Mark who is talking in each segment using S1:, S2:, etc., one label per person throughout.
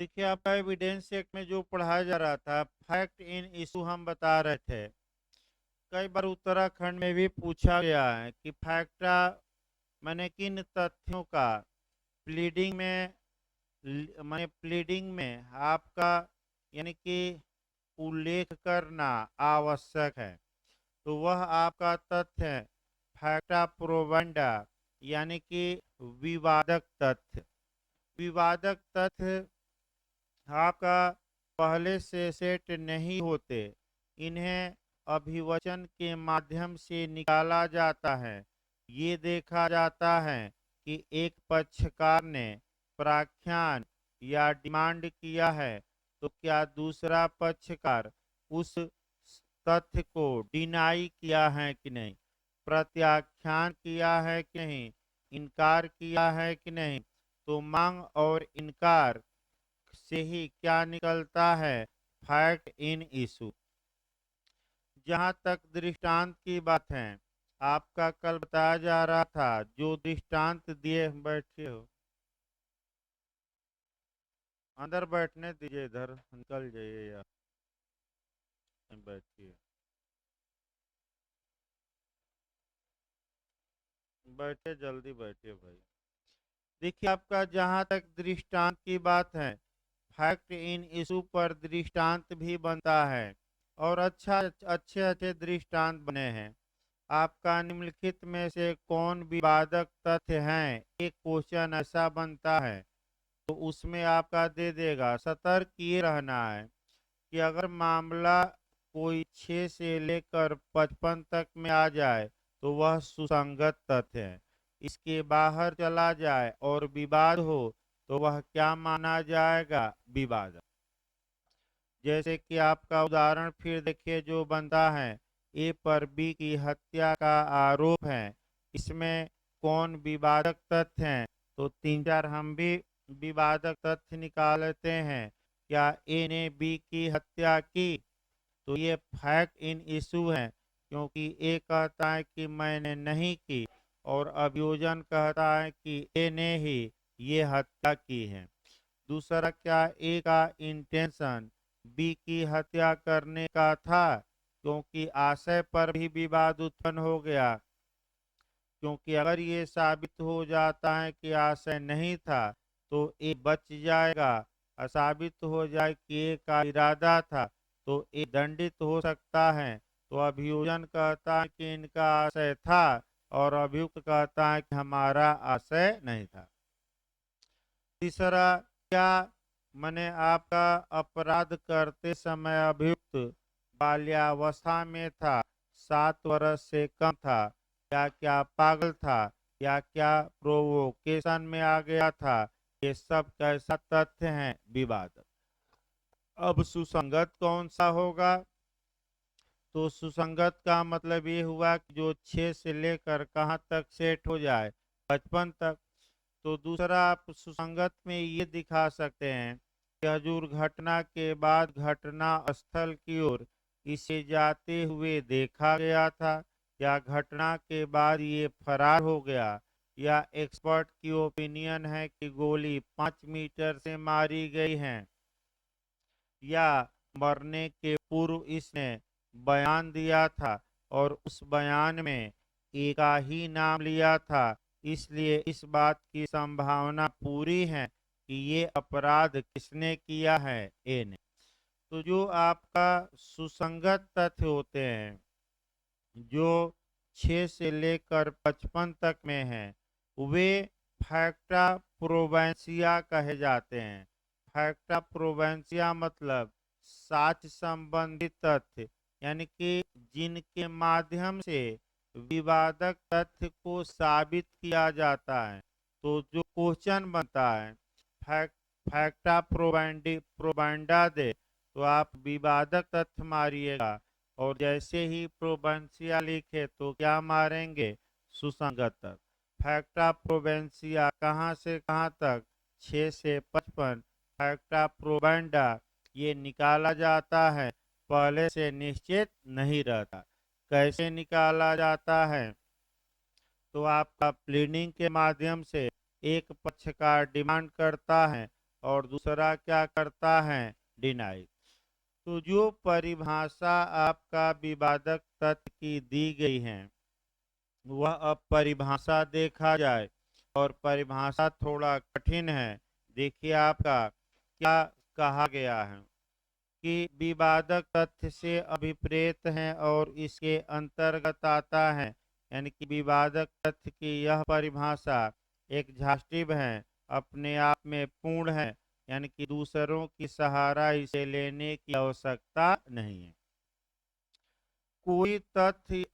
S1: देखिए, आपका evidence act में जो पढ़ाया जा रहा था, फैक्ट इन इशू हम बता रहे थे। कई बार उत्तराखंड में भी पूछा गया है कि फैक्टा माने किन तथ्यों का प्लीडिंग में माने प्लीडिंग में आपका यानी कि उल्लेख करना आवश्यक है। तो वह आपका तथ्य है फैक्टा प्रोवेंडा, यानी कि विवादक तथ्य। विवादक तथ्य आपका पहले से सेट नहीं होते, इन्हें अभिवचन के माध्यम से निकाला जाता है। ये देखा जाता है कि एक पक्षकार ने प्राख्यान या डिमांड किया है तो क्या दूसरा पक्षकार उस तथ्य को डिनाई किया है कि नहीं, प्रत्याख्यान किया है कि नहीं, इनकार किया है कि नहीं। तो मांग और इनकार से ही क्या निकलता है, फैक्ट इन इशू। जहां तक दृष्टांत की बात है, आपका कल बताया जा रहा था जो दृष्टांत दिए, बैठे हो अंदर बैठने दीजिए, इधर निकल जाइए या बैठिए, बैठे जल्दी बैठिए भाई। देखिए, आपका जहां तक दृष्टांत की बात है, फैक्ट इन इशू पर दृष्टांत भी बनता है और अच्छे अच्छे दृष्टांत बने हैं। आपका निम्नलिखित में से कौन विवादक तथ्य हैं, एक क्वेश्चन ऐसा बनता है तो उसमें आपका दे देगा। सतर्क ये रहना है कि अगर मामला कोई 6 से लेकर 55 तक में आ जाए तो वह सुसंगत तथ्य है। इसके बाहर चला जाए और विवाद हो तो वह क्या माना जाएगा, विवाद। जैसे कि आपका उदाहरण फिर देखिए जो बनता है, ए पर बी की हत्या का आरोप है। इसमें कौन विवादक तथ्य हैं, तो तीन चार हम भी विवादक तथ्य निकाल लेते हैं। क्या ए ने बी की हत्या की, तो ये फैक्ट इन इशू है, क्योंकि ए कहता है कि मैंने नहीं की और अभियोजन कहता है कि ए ने ही ये हत्या की है। दूसरा, क्या ए का इंटेंशन बी की हत्या करने का था, क्योंकि आशय पर भी विवाद उत्पन्न हो गया। क्योंकि अगर ये साबित हो जाता है कि आशय नहीं था तो ए बच जाएगा, और साबित हो जाए कि ए का इरादा था तो ए दंडित हो सकता है। तो अभियोजन कहता है कि इनका आशय था और अभियुक्त कहता है कि हमारा आशय नहीं था। तीसरा, क्या मैंने आपका अपराध करते समय अभियुक्त बाल्यावस्था में था, 7 वर्ष से कम था, या क्या पागल था, या क्या प्रोवोकेशन में आ गया था, ये सब कैसा तथ्य है, विवाद। अब सुसंगत कौन सा होगा, तो सुसंगत का मतलब ये हुआ कि जो 6 से लेकर कहाँ तक सेट हो जाए, 55 तक। तो दूसरा, आप सुसंगत में ये दिखा सकते हैं कि हजूर घटना के बाद घटना स्थल की ओर इसे जाते हुए देखा गया था, या घटना के बाद ये फरार हो गया, या एक्सपर्ट की ओपिनियन है कि गोली 5 मीटर से मारी गई है, या मरने के पूर्व इसने बयान दिया था और उस बयान में ए का ही नाम लिया था, इसलिए इस बात की संभावना पूरी है कि ये अपराध किसने किया है, ए ने। तो जो आपका सुसंगत तथ्य होते हैं जो 6 से लेकर 55 तक में हैं, वे फैक्टा प्रोवेंसिया कहे जाते हैं। फैक्टा प्रोवेंसिया मतलब साक्ष्य संबंधित तथ्य, यानी कि जिनके माध्यम से विवादक तथ्य को साबित किया जाता है। तो जो क्वेश्चन बनता है फैक्ट फैक्टा प्रोवेंडा दे, तो आप विवादक तथ्य मारिएगा, और जैसे ही प्रोवेंसिया लिखे तो क्या मारेंगे, सुसंगत तक। फैक्टा प्रोवेंसिया कहाँ से कहाँ तक, 6 से 55। फैक्टा प्रोवेंडा ये निकाला जाता है, पहले से निश्चित नहीं रहता। कैसे निकाला जाता है, तो आपका प्लीडिंग के माध्यम से एक पक्षकार डिमांड करता है और दूसरा क्या करता है, डिनाई। तो जो परिभाषा आपका विवादक तथ्य की दी गई है, वह अब परिभाषा देखा जाए, और परिभाषा थोड़ा कठिन है। देखिए आपका क्या कहा गया है कि विवादक तथ्य से अभिप्रेत है और इसके अंतर्गत आता है। यानी कि विवादक तथ्य की यह परिभाषा एग्जॉस्टिव है, अपने आप में पूर्ण है। यानी कि दूसरों की सहारा इसे लेने की आवश्यकता नहीं है। कोई तथ्य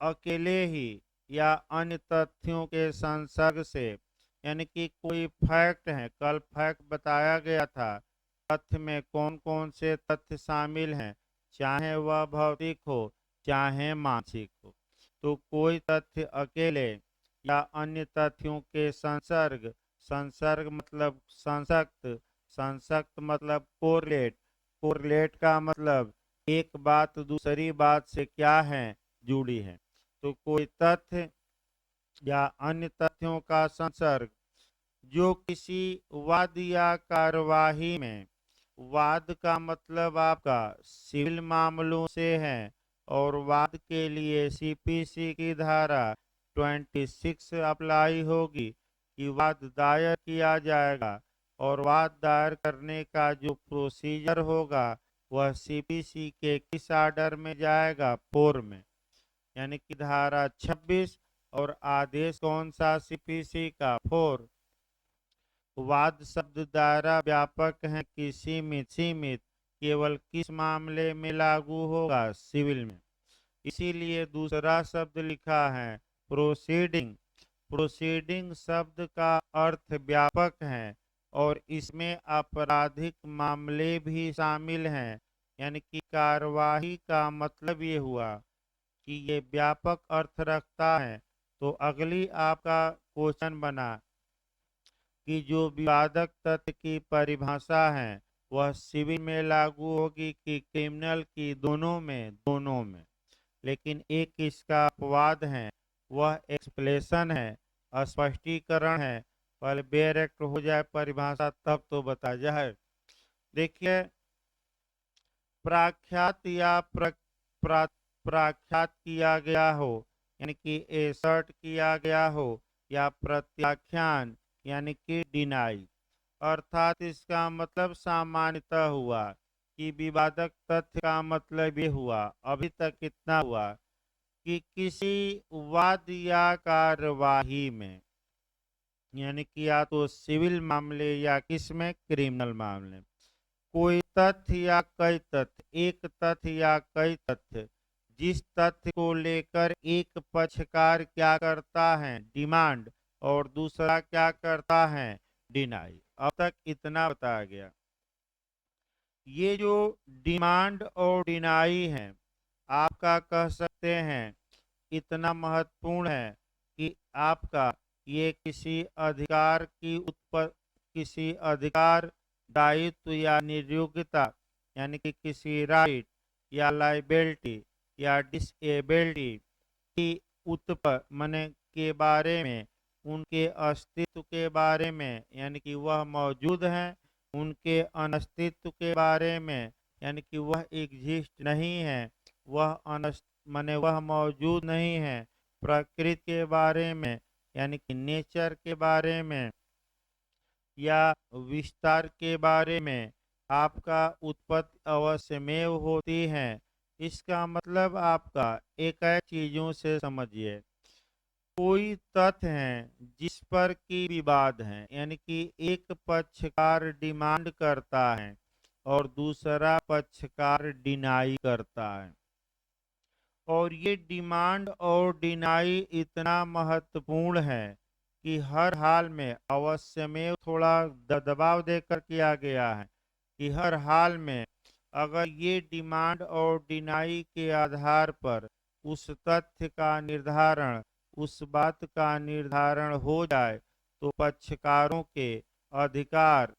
S1: अकेले ही या अन्य तथ्यों के संसर्ग से, यानी कि कोई फैक्ट है, कल फैक्ट बताया गया था, तथ्य में कौन कौन से तथ्य शामिल हैं, चाहे वह भौतिक हो चाहे मानसिक हो। तो कोई तथ्य अकेले या अन्य तथ्यों के संसर्ग, संसर्ग मतलब संसक्त, संसक्त मतलब कोरिलेट, कोरिलेट का मतलब एक बात दूसरी बात से क्या है, जुड़ी है। तो कोई तथ्य या अन्य तथ्यों का संसर्ग जो किसी वाद या कार्यवाही में, वाद का मतलब आपका सिविल मामलों से है, और वाद के लिए सीपीसी की धारा 26 अप्लाई होगी कि वाद दायर किया जाएगा, और वाद दायर करने का जो प्रोसीजर होगा वह सीपीसी के किस आर्डर में जाएगा, 4 में। यानी कि धारा 26, और आदेश कौन सा, सीपीसी का 4। वाद शब्द दायरा व्यापक है कि सीमित, सीमित केवल किस मामले में लागू होगा, सिविल में। इसीलिए दूसरा शब्द लिखा है प्रोसीडिंग। प्रोसीडिंग शब्द का अर्थ व्यापक है, और इसमें आपराधिक मामले भी शामिल हैं। यानी कि कार्यवाही का मतलब ये हुआ कि ये व्यापक अर्थ रखता है। तो अगली आपका क्वेश्चन बना कि जो विवादक तथ्य की परिभाषा है वह सिविल में लागू होगी कि क्रिमिनल की, दोनों में, दोनों में। लेकिन एक इसका अपवाद है, वह एक्सप्लेशन है, स्पष्टीकरण है। पहले बेरेक्ट हो जाए परिभाषा तब तो बता जाए। देखिए, प्राख्यात या प्राख्यात किया गया हो, यानी कि एसर्ट किया गया हो, या प्रत्याख्यान यानी कि डिनाई, अर्थात इसका मतलब सामान्यतः हुआ कि विवादक तथ्य का मतलब ये हुआ, अभी तक कितना हुआ कि किसी वाद या कार्यवाही में, यानी कि या तो सिविल मामले या किसमें, क्रिमिनल मामले, कोई तथ्य या कई तथ्य, एक तथ्य या कई तथ्य, जिस तथ्य को लेकर एक पक्षकार क्या करता है, डिमांड, और दूसरा क्या करता है, डिनाई। अब तक इतना बताया गया। ये जो डिमांड और डिनाई है, आपका कह सकते हैं इतना महत्वपूर्ण है कि आपका ये किसी अधिकार की किसी अधिकार, दायित्व या नियोग्यता, यानी कि किसी राइट या लाइबिलिटी या डिसेबिलिटी की माने के बारे में, उनके अस्तित्व के बारे में, यानी कि वह मौजूद हैं, उनके अनस्तित्व के बारे में, यानी कि वह एग्जिस्ट नहीं है, वह माने वह मौजूद नहीं है, प्रकृति के बारे में, यानी कि नेचर के बारे में, या विस्तार के बारे में, आपका उत्पत्ति अवश्यमेव होती है। इसका मतलब आपका एक चीजों से समझिए, कोई तथ्य है जिस पर की विवाद है, यानी कि एक पक्षकार डिमांड करता है और दूसरा पक्षकार डिनाई करता है, और ये डिमांड और डिनाई इतना महत्वपूर्ण है कि हर हाल में अवश्यमेव, थोड़ा दबाव देकर किया गया है कि हर हाल में अगर ये डिमांड और डिनाई के आधार पर उस तथ्य का निर्धारण, उस बात का निर्धारण हो जाए, तो पक्षकारों के अधिकार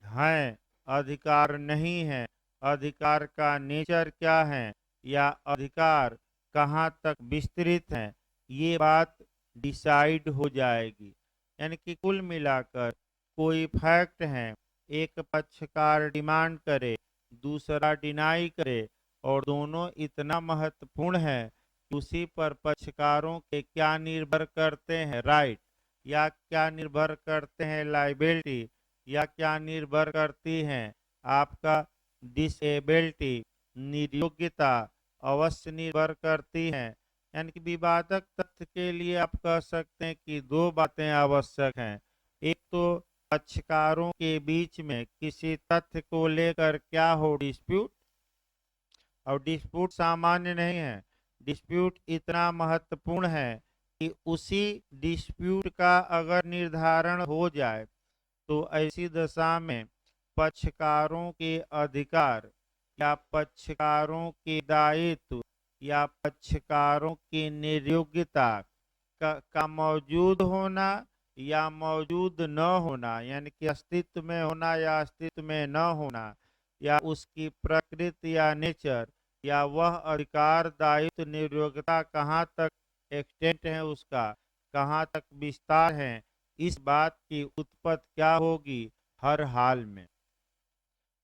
S1: हैं, अधिकार नहीं है, अधिकार का नेचर क्या है, या अधिकार कहाँ तक विस्तृत है, ये बात डिसाइड हो जाएगी। यानी कि कुल मिलाकर कोई फैक्ट है एक पक्षकार डिमांड करे, दूसरा डिनाई करे और दोनों इतना महत्वपूर्ण है कि उसी पर पक्षकारों के क्या निर्भर करते हैं, राइट, या क्या निर्भर करते हैं लाइबिलिटी, या क्या निर्भर करती हैं आपका डिसेबिलिटी, निर्योग्यता अवश्य निर्भर करती हैं। यानी कि विवादक तथ्य के लिए आप कह सकते हैं कि दो बातें आवश्यक हैं। एक तो पक्षकारों के बीच में किसी तथ्य को लेकर क्या हो, डिस्प्यूट, और डिस्प्यूट सामान्य नहीं है। डिस्प्यूट इतना महत्वपूर्ण है कि उसी डिस्प्यूट का अगर निर्धारण हो जाए तो ऐसी दशा में पक्षकारों के अधिकार या पक्षकारों के दायित्व या पक्षकारों की निर्योग्यता का मौजूद होना या मौजूद न होना, यानी कि अस्तित्व में होना या अस्तित्व में न होना, या उसकी प्रकृति या नेचर, या वह अधिकार दायित्व निर्योग्यता कहाँ तक एक्सटेंट है, उसका कहाँ तक विस्तार है, इस बात की उत्पत्ति क्या होगी हर हाल में।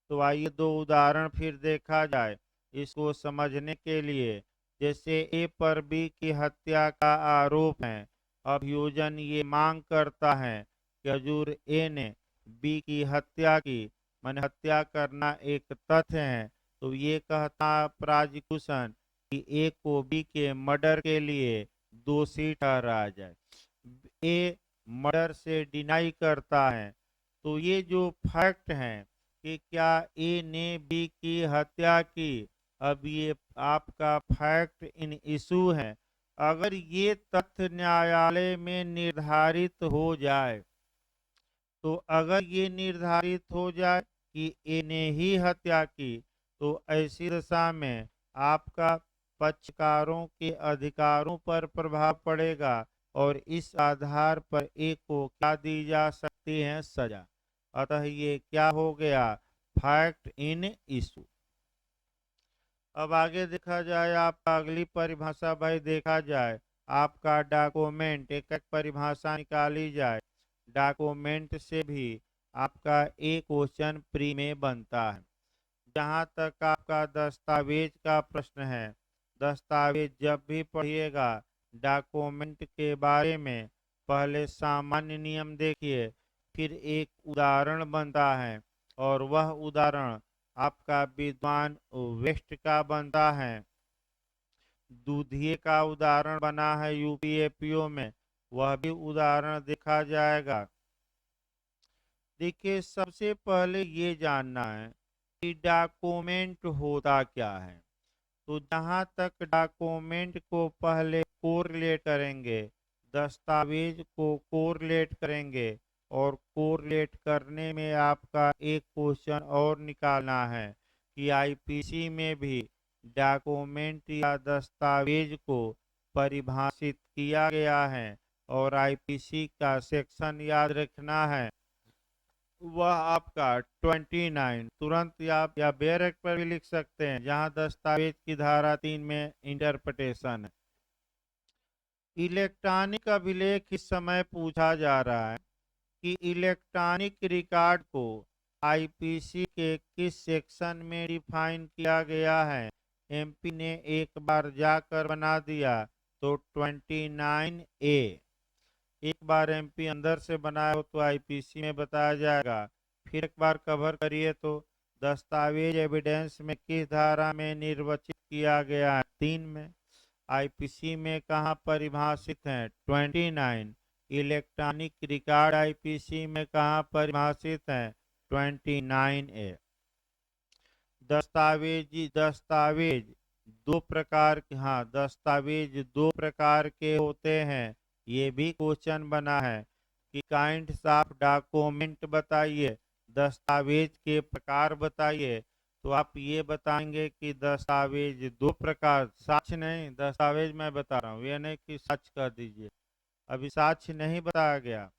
S1: तो आइए दो उदाहरण फिर देखा जाए इसको समझने के लिए। जैसे ए पर बी की हत्या का आरोप है। अभियोजन ये मांग करता है कि हजूर ए ने बी की हत्या की, माने हत्या करना एक तथ्य है। तो ये कहता प्रोसिक्यूशन कि ए को बी के मर्डर के लिए दोषी ठहराया जाए। ए मर्डर से डिनाई करता है। तो ये जो फैक्ट हैं कि क्या ए ने बी की हत्या की, अब ये आपका फैक्ट इन इशू है। अगर ये तथ्य न्यायालय में निर्धारित हो जाए, तो अगर ये निर्धारित हो जाए कि ए ने ही हत्या की, तो ऐसी दशा में आपका पक्षकारों के अधिकारों पर प्रभाव पड़ेगा और इस आधार पर ए को क्या दी जा सकती है, सजा। अतः ये क्या हो गया, फैक्ट इन इशू। अब आगे देखा जाए, आपका अगली परिभाषा भाई देखा जाए, आपका डॉक्यूमेंट, एक एक परिभाषा निकाली जाए। डॉक्यूमेंट से भी आपका एक क्वेश्चन प्री में बनता है। जहाँ तक आपका दस्तावेज का प्रश्न है, दस्तावेज जब भी पढ़िएगा डॉक्यूमेंट के बारे में, पहले सामान्य नियम देखिए, फिर एक उदाहरण बनता है और वह उदाहरण आपका विद्वान वेस्ट का बनता है। दूधिए का उदाहरण बना है यूपीएपीओ में, वह भी उदाहरण देखा जाएगा। देखिए, सबसे पहले ये जानना है कि डॉक्यूमेंट होता क्या है। तो जहाँ तक डॉक्यूमेंट को पहले कोरिलेट करेंगे, दस्तावेज को कोरिलेट करेंगे, और कोरिलेट करने में आपका एक क्वेश्चन और निकालना है कि आईपीसी में भी डॉक्यूमेंट या दस्तावेज को परिभाषित किया गया है, और आईपीसी का सेक्शन याद रखना है, वह आपका 29, तुरंत या बेरेक पर भी लिख सकते हैं, जहां दस्तावेज की धारा 3 में इंटरप्रिटेशन है। इलेक्ट्रॉनिक अभिलेख इस समय पूछा जा रहा है कि इलेक्ट्रॉनिक रिकॉर्ड को आईपीसी के किस सेक्शन में डिफाइन किया गया है। एमपी ने एक बार जाकर बना दिया तो 29A, एक बार एमपी अंदर से बनाया हो तो आईपीसी में बताया जाएगा। फिर एक बार कवर करिए तो दस्तावेज एविडेंस में किस धारा में निर्वचित किया गया है, 3 में। आईपीसी में कहाँ परिभाषित है, 29। इलेक्ट्रॉनिक रिकॉर्ड आईपीसी में कहाँ परिभाषित है, 29A। दस्तावेज दो प्रकार के, हाँ, दस्तावेज दो प्रकार के होते हैं। ये भी क्वेश्चन बना है कि काइंड्स ऑफ डॉक्यूमेंट बताइए, दस्तावेज के प्रकार बताइए। तो आप ये बताएंगे कि दस्तावेज दो प्रकार, साक्ष्य नहीं, दस्तावेज मैं बता रहा हूँ, ये नहीं कि साक्ष्य कर दीजिए, अभी साक्ष्य नहीं बताया गया।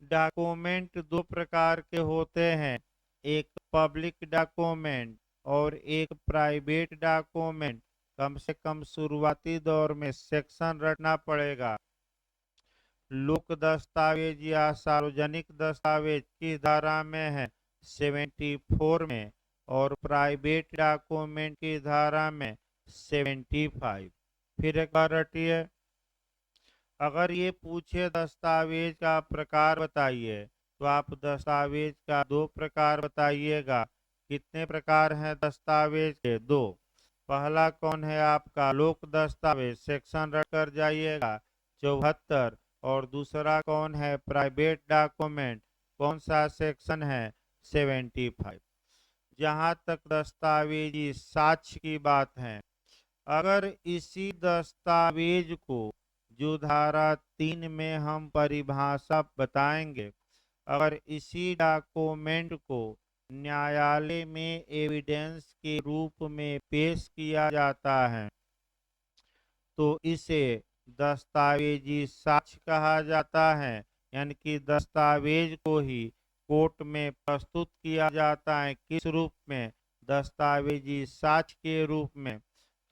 S1: डॉक्यूमेंट दो प्रकार के होते हैं, एक पब्लिक डॉक्यूमेंट और एक प्राइवेट डॉक्यूमेंट। कम से कम शुरुआती दौर में सेक्शन रखना पड़ेगा। लोक दस्तावेज या सार्वजनिक दस्तावेज किस धारा में है, 74 में और प्राइवेट डॉक्यूमेंट की धारा में 75। फिर एक बार रटिए। अगर ये पूछे दस्तावेज का प्रकार बताइए तो आप दस्तावेज का दो प्रकार बताइएगा। कितने प्रकार हैं दस्तावेज के? दो। पहला कौन है आपका? लोक दस्तावेज, सेक्शन रख कर जाइएगा 74। और दूसरा कौन है? प्राइवेट डॉक्यूमेंट, कौन सा सेक्शन है? 75। जहाँ तक दस्तावेजी साक्ष्य की बात है, अगर इसी दस्तावेज को जो धारा 3 में हम परिभाषा बताएंगे, अगर इसी डॉक्यूमेंट को न्यायालय में एविडेंस के रूप में पेश किया जाता है तो इसे दस्तावेजी साक्ष्य कहा जाता है। यानी कि दस्तावेज को ही कोर्ट में प्रस्तुत किया जाता है। किस रूप में? दस्तावेजी साक्ष्य के रूप में।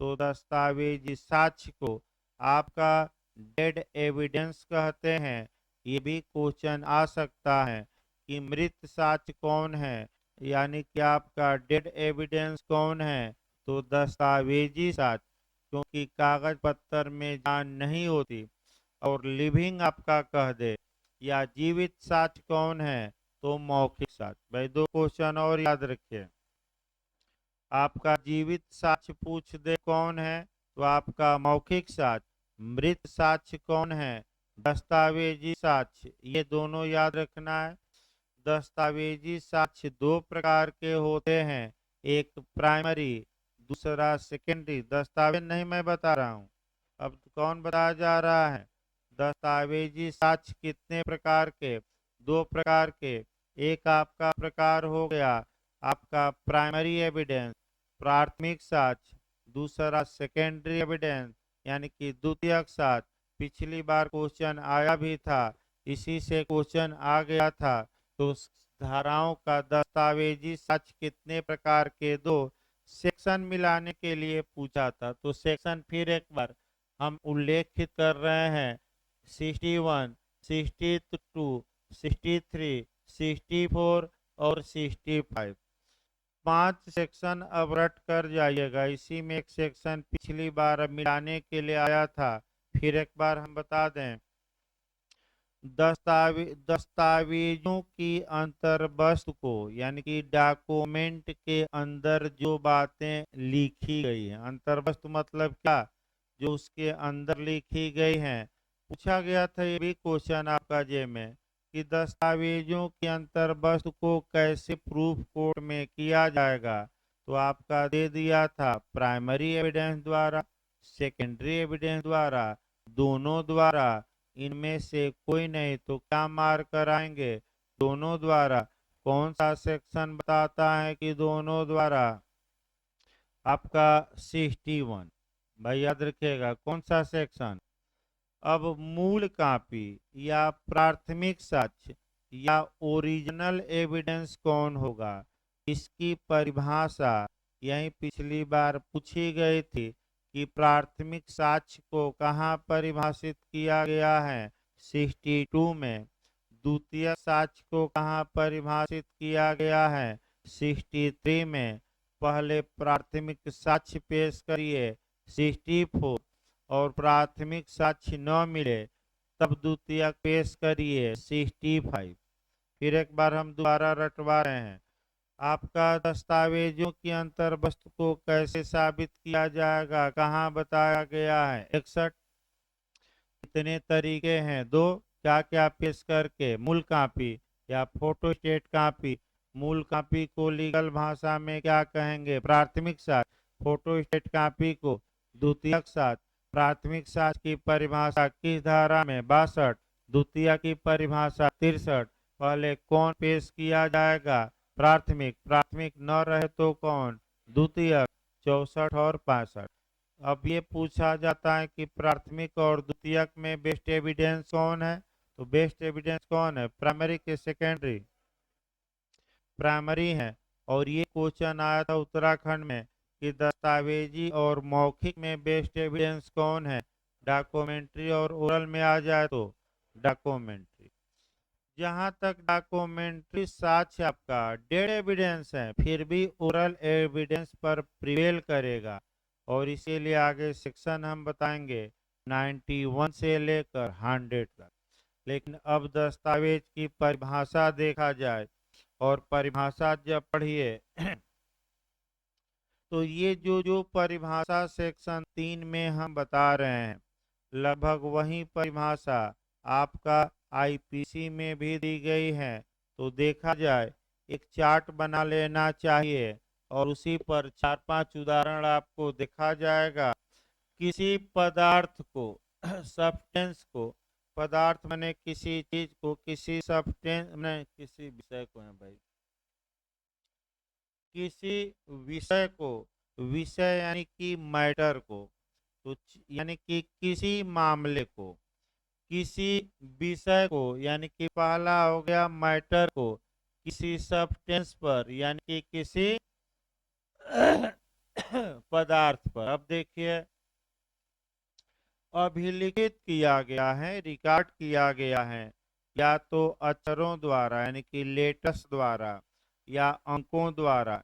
S1: तो दस्तावेजी साक्ष्य को आपका डेड एविडेंस कहते हैं। ये भी क्वेश्चन आ सकता है कि मृत साक्ष्य कौन है, यानी कि आपका डेड एविडेंस कौन है? तो दस्तावेजी साक्ष्य, क्योंकि कागज पत्थर में जान नहीं होती। और लिविंग आपका कह दे या जीवित साक्ष्य कौन है? तो मौखिक साक्ष्य। भाई दो क्वेश्चन और याद रखिए। आपका जीवित साक्ष्य पूछ दे कौन है तो आपका मौखिक साक्ष्य। मृत साक्ष्य कौन है? दस्तावेजी साक्ष्य। ये दोनों याद रखना है। दस्तावेजी साक्ष्य दो प्रकार के होते हैं, एक प्राइमरी, दूसरा सेकेंडरी। दस्तावेज नहीं मैं बता रहा हूँ, अब कौन बताया जा रहा है? दस्तावेजी साक्ष्य कितने प्रकार के? दो प्रकार के। एक आपका प्रकार हो गया आपका प्राइमरी एविडेंस, प्राथमिक साक्ष्य। दूसरा सेकेंडरी एविडेंस, यानी कि द्वितीयक साक्ष्य। पिछली बार क्वेश्चन आया भी था, इसी से क्वेश्चन आ गया था। तो धाराओं का दस्तावेजी साक्ष्य कितने प्रकार के? दो। सेक्शन मिलाने के लिए पूछा था, तो सेक्शन फिर एक बार हम उल्लेखित कर रहे हैं। 61, 62, 63, 64 और 65। 5 सेक्शन अब रट कर जाइएगा। इसी में एक सेक्शन पिछली बार मिलाने के लिए आया था, फिर एक बार हम बता दें। दस्तावेजों की अंतर्वस्तु को, यानी कि डॉक्यूमेंट के अंदर जो बातें लिखी गई हैं, अंतर्वस्तु मतलब क्या? जो उसके अंदर लिखी गई हैं। पूछा गया था ये भी क्वेश्चन आपका जे में कि दस्तावेजों की अंतर्वस्तु को कैसे प्रूफ कोर्ट में किया जाएगा। तो आपका दे दिया था प्राइमरी एविडेंस द्वारा, सेकेंडरी एविडेंस द्वारा, दोनों द्वारा, इनमें से कोई नहीं तो क्या मार कर आएंगे? दोनों द्वारा। कौन सा सेक्शन बताता है कि दोनों द्वारा? आपका 61। भाई याद रखिएगा कौन सा सेक्शन। अब मूल कॉपी या प्राथमिक साक्ष्य या ओरिजिनल एविडेंस कौन होगा? इसकी परिभाषा यही पिछली बार पूछी गई थी कि प्राथमिक साक्ष्य को कहाँ परिभाषित किया गया है? 62 में। द्वितीय साक्ष्य को कहाँ परिभाषित किया गया है? 63 में। पहले प्राथमिक साक्ष्य पेश करिए 64, और प्राथमिक साक्ष्य न मिले तब द्वितीय पेश करिए 65। फिर एक बार हम दोबारा रटवा रहे हैं। आपका दस्तावेजों की अंतर्वस्तु को कैसे साबित किया जाएगा? कहाँ बताया गया है? 61। कितने तरीके हैं? दो। क्या क्या पेश करके? मूल कॉपी या फोटोस्टेट कॉपी। मूल कॉपी को लीगल भाषा में क्या कहेंगे? प्राथमिक साक्ष्य। फोटोस्टेट कॉपी को द्वितीयक साक्ष्य। प्राथमिक साक्ष्य की परिभाषा किस धारा में? 62। द्वितीय की परिभाषा 63। पहले कौन पेश किया जाएगा? प्राथमिक। प्राथमिक न रहे तो कौन? द्वितीयक। 64 और 65। अब ये पूछा जाता है कि प्राथमिक और द्वितीयक में बेस्ट एविडेंस कौन है? तो बेस्ट एविडेंस कौन है? प्राइमरी के सेकेंडरी? प्राइमरी है। और ये क्वेश्चन आया था उत्तराखंड में कि दस्तावेजी और मौखिक में बेस्ट एविडेंस कौन है? डॉक्यूमेंट्री और ओरल में आ जाए तो डॉक्यूमेंट्री। जहाँ तक डॉक्यूमेंट्री साक्ष्य आपका डेड एविडेंस है, फिर भी ओरल एविडेंस पर प्रिवेल करेगा। और इसीलिए आगे सेक्शन हम बताएंगे 91 से लेकर 100 तक। लेकिन अब दस्तावेज की परिभाषा देखा जाए, और परिभाषा जब पढ़िए तो ये जो परिभाषा सेक्शन 3 में हम बता रहे हैं, लगभग वही परिभाषा आपका आईपीसी में भी दी गई है। तो देखा जाए, एक चार्ट बना लेना चाहिए और उसी पर 4-5 उदाहरण आपको देखा जाएगा। किसी पदार्थ को सब्सटेंस को, पदार्थ माने किसी चीज को, किसी सब्सटेंस माने किसी विषय को है भाई, किसी विषय को, विषय यानी कि मैटर को, तो यानी कि किसी मामले को, किसी विषय को यानी कि पहला हो गया मैटर को, किसी सब्सटेंस पर यानी कि किसी पदार्थ पर। अब देखिए, अभिलिखित किया गया है, रिकॉर्ड किया गया है, या तो अक्षरों द्वारा यानी कि लेटर्स द्वारा, या अंकों द्वारा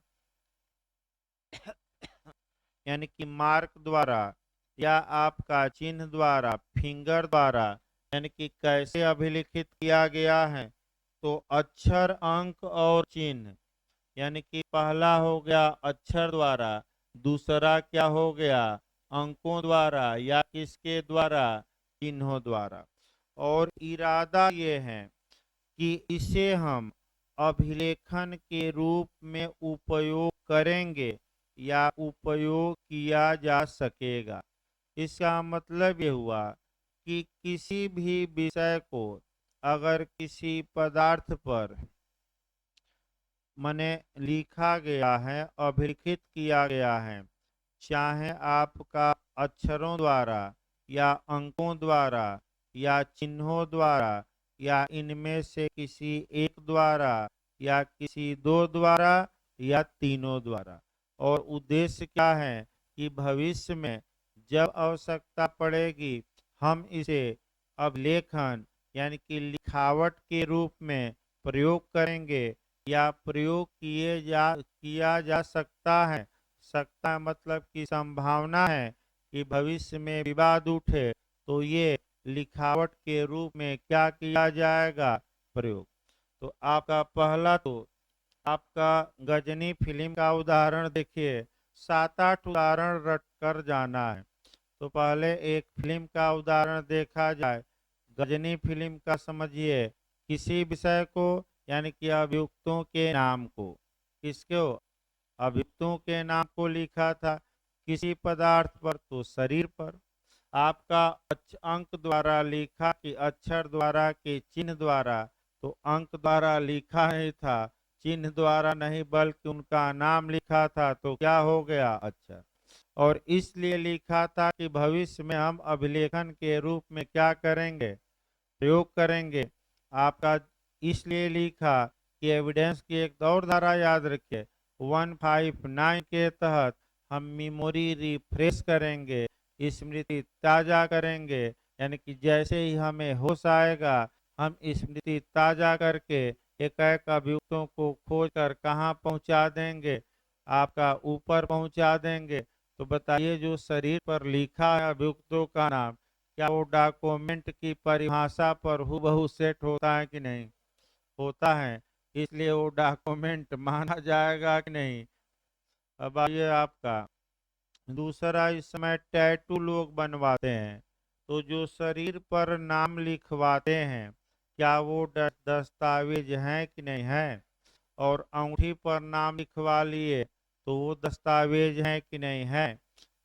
S1: यानी कि मार्क द्वारा, या आपका चिन्ह द्वारा, फिंगर द्वारा, यानी कि कैसे अभिलिखित किया गया है। तो अक्षर, अंक और चिन्ह, यानी कि पहला हो गया अक्षर द्वारा, दूसरा क्या हो गया अंकों द्वारा, या किसके द्वारा, चिन्हों द्वारा। और इरादा ये है कि इसे हम अभिलेखन के रूप में उपयोग करेंगे या उपयोग किया जा सकेगा। इसका मतलब ये हुआ कि किसी भी विषय को अगर किसी पदार्थ पर मने लिखा गया है, अभिलिखित किया गया है, चाहे आपका अक्षरों द्वारा, या अंकों द्वारा, या चिन्हों द्वारा, या इनमें से किसी एक द्वारा, या किसी दो द्वारा, या तीनों द्वारा। और उद्देश्य क्या है कि भविष्य में जब आवश्यकता पड़ेगी, हम इसे अभिलेखन यानी कि लिखावट के रूप में प्रयोग करेंगे, या प्रयोग किया जा सकता है। सकता मतलब की संभावना है कि भविष्य में विवाद उठे तो ये लिखावट के रूप में क्या किया जाएगा, प्रयोग। तो आपका पहला, तो आपका गजनी फिल्म का उदाहरण देखिए, 7-8 उदाहरण रट कर जाना है। तो पहले एक फिल्म का उदाहरण देखा जाए। गजनी फिल्म का समझिए, किसी विषय को यानी कि अभियुक्तों के नाम को, किसको, अभियुक्तों के नाम को लिखा था। किसी पदार्थ पर तो शरीर पर। आपका अंक द्वारा लिखा कि अक्षर द्वारा कि चिन्ह द्वारा, तो अंक द्वारा लिखा नहीं था, चिन्ह द्वारा नहीं, बल्कि उनका नाम लिखा था, तो क्या हो गया अक्षर। और इसलिए लिखा था कि भविष्य में हम अभिलेखन के रूप में क्या करेंगे, प्रयोग करेंगे। आपका इसलिए लिखा कि एविडेंस की एक और धारा याद रखिए, 159 के तहत हम मेमोरी रिफ्रेश करेंगे, स्मृति ताजा करेंगे। यानी कि जैसे ही हमें होश आएगा, हम स्मृति ताजा करके एक एक अभियुक्तों को खोज कर कहाँ पहुंचा देंगे, आपका ऊपर पहुंचा देंगे। तो बताइए, जो शरीर पर लिखा है अभियुक्तों का नाम, क्या वो डॉक्यूमेंट की परिभाषा पर हूबहू सेट होता है कि नहीं, होता है। इसलिए वो डॉक्यूमेंट माना जाएगा कि नहीं। अब आइए आपका दूसरा, इस समय टैटू लोग बनवाते हैं। तो जो शरीर पर नाम लिखवाते हैं, क्या वो दस्तावेज हैं कि नहीं है। और अंगूठी पर नाम लिखवा लिए, तो वो दस्तावेज हैं कि नहीं है।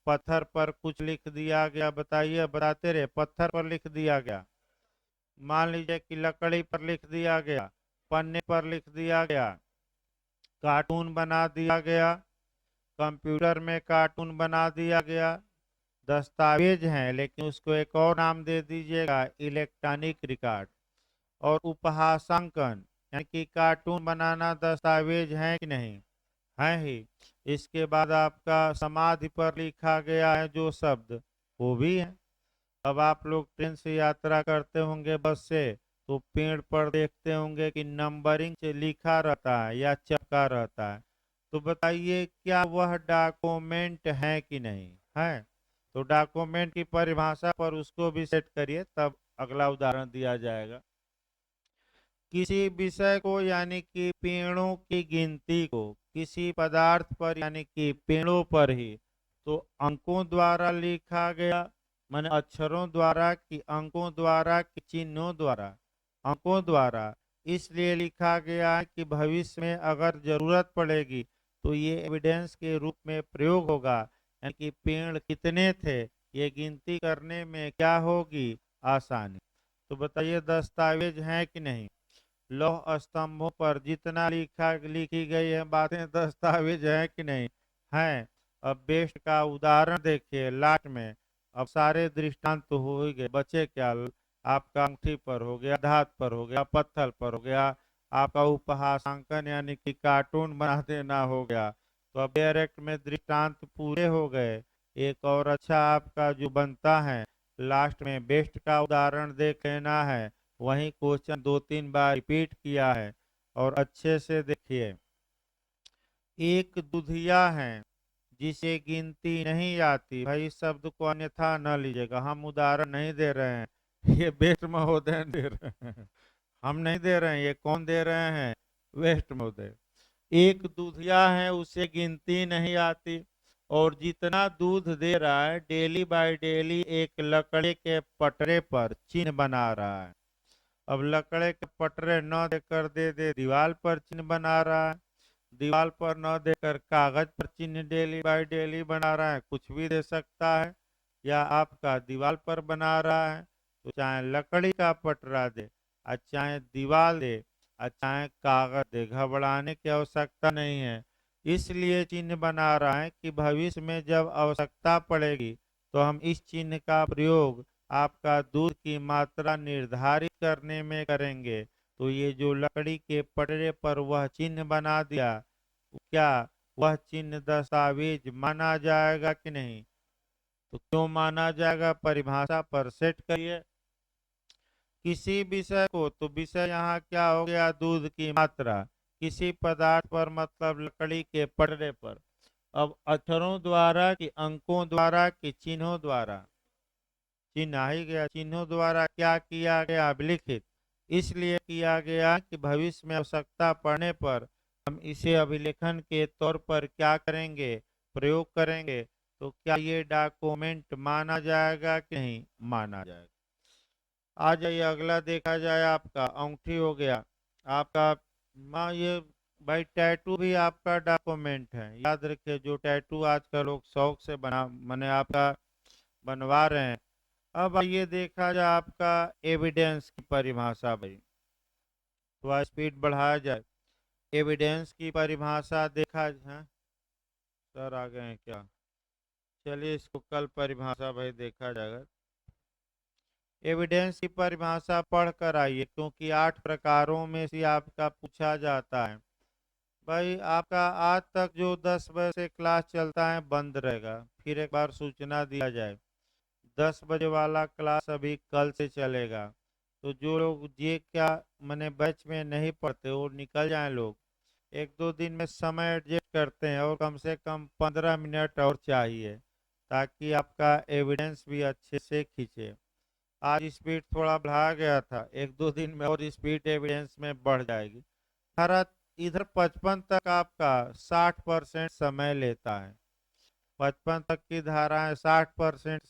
S1: पत्थर पर कुछ लिख दिया गया, बताइए, बताते रहे, पत्थर पर लिख दिया गया, मान लीजिए कि लकड़ी पर लिख दिया गया, पन्ने पर लिख दिया गया, कार्टून बना दिया गया, कंप्यूटर में कार्टून बना दिया गया, दस्तावेज हैं, लेकिन उसको एक और नाम दे दीजिएगा, इलेक्ट्रॉनिक रिकॉर्ड। और उपहासांकन यानी कि कार्टून बनाना दस्तावेज है कि नहीं, है ही। इसके बाद आपका समाधि पर लिखा गया है जो शब्द, वो भी है। अब आप लोग ट्रेन से यात्रा करते होंगे, बस से, तो पेड़ पर देखते होंगे कि नंबरिंग से लिखा रहता है या चिपका रहता है। तो बताइए क्या वह डॉक्यूमेंट है कि नहीं है। तो डॉक्यूमेंट की परिभाषा पर उसको भी सेट करिए, तब अगला उदाहरण दिया जाएगा। किसी विषय को यानी कि पेड़ों की गिनती को किसी पदार्थ पर यानी कि पेड़ों पर ही तो अंकों द्वारा लिखा गया, माने अक्षरों द्वारा कि अंकों द्वारा कि चिन्हों द्वारा। अंकों द्वारा इसलिए लिखा गया है कि भविष्य में अगर जरूरत पड़ेगी तो ये एविडेंस के रूप में प्रयोग होगा, यानी कि पेड़ कितने थे ये गिनती करने में क्या होगी, आसानी। तो बताइए दस्तावेज है कि नहीं। लौह स्तंभों पर जितना लिखी गई है बातें दस्तावेज है कि नहीं है। अब बेस्ट का उदाहरण देखिए लास्ट में। अब सारे दृष्टांत तो हो ही गए, बचे क्या। आपका अंगूठी पर हो गया, धात पर हो गया, पत्थर पर हो गया, आपका उपहासांकन यानी कि कार्टून बना देना हो गया। तो अब डायरेक्ट में दृष्टांत पूरे हो गए। एक और अच्छा आपका जो बनता है लास्ट में बेस्ट का उदाहरण देख लेना है। वही क्वेश्चन दो तीन बार रिपीट किया है और अच्छे से देखिए। एक दुधिया है जिसे गिनती नहीं आती, भाई शब्द को अन्यथा न लीजिएगा, हम उदाहरण नहीं दे रहे हैं, ये बेस्ट महोदय दे रहे हैं, हम नहीं दे रहे हैं। ये कौन दे रहे हैं, वेस्ट महोदय। एक दुधिया है उसे गिनती नहीं आती और जितना दूध दे रहा है डेली बाय डेली एक लकड़ी के पटरे पर चिन्ह बना रहा है। अब लकड़े के पटरे न देकर दे दीवार पर चिन्ह बना रहा है, दीवार पर न देकर कागज पर चिन्ह डेली बाय डेली बना रहा है, कुछ भी दे सकता है। या आपका दीवार पर बना रहा है तो चाहे लकड़ी का पटरा दे और चाहे दीवार दे और चाहे कागज दे, घबराने की आवश्यकता नहीं है। इसलिए चिन्ह बना रहा है कि भविष्य में जब आवश्यकता पड़ेगी तो हम इस चिन्ह का प्रयोग आपका दूध की मात्रा निर्धारित करने में करेंगे। तो ये जो लकड़ी के पटरे पर वह चिन्ह बना दिया, क्या वह चिन्ह दस्तावेज माना जाएगा कि नहीं। तो क्यों माना जाएगा, परिभाषा पर सेट करिए। किसी विषय को, तो विषय यहाँ क्या हो गया, दूध की मात्रा। किसी पदार्थ पर मतलब लकड़ी के पटरे पर। अब अक्षरों द्वारा कि अंकों द्वारा कि चिन्हों द्वारा, चिन्ह आ ही गया, चिन्हों द्वारा क्या किया गया, अभिलिखित। इसलिए किया गया कि भविष्य में आवश्यकता पड़ने पर हम इसे अभिलेखन के तौर पर क्या करेंगे, प्रयोग करेंगे। तो क्या ये डॉक्यूमेंट माना जाएगा कि नहीं माना जाएगा। आ जाइए अगला देखा जाए, आपका अंगूठी हो गया आपका। माँ ये भाई टैटू भी आपका डॉक्यूमेंट है, याद रखिए। जो टैटू आजकल लोग शौक से बना मैंने आपका बनवा रहे हैं। अब आइए देखा जाए आपका एविडेंस की परिभाषा भाई। थोड़ा स्पीड बढ़ाया जाए। एविडेंस की परिभाषा देखा है। सर आ गए हैं क्या, चलिए इसको कल परिभाषा भाई देखा जाएगा। एविडेंस की परिभाषा पढ़ कर आइए क्योंकि 8 प्रकारों में से आपका पूछा जाता है। भाई आपका आज तक जो 10 बजे से क्लास चलता है बंद रहेगा, फिर एक बार सूचना दिया जाए। 10 बजे वाला क्लास अभी कल से चलेगा। तो जो लोग ये क्या मैंने बैच में नहीं पढ़ते वो निकल जाएं लोग। एक दो दिन में समय एडजस्ट करते हैं और कम से कम 15 मिनट और चाहिए ताकि आपका एविडेंस भी अच्छे से खींचे। आज स्पीड थोड़ा बढ़ा गया था, एक दो दिन में और स्पीड एविडेंस में बढ़ जाएगी। हरा इधर 55 तक आपका 60% समय लेता है। 55 तक की धाराएं 60%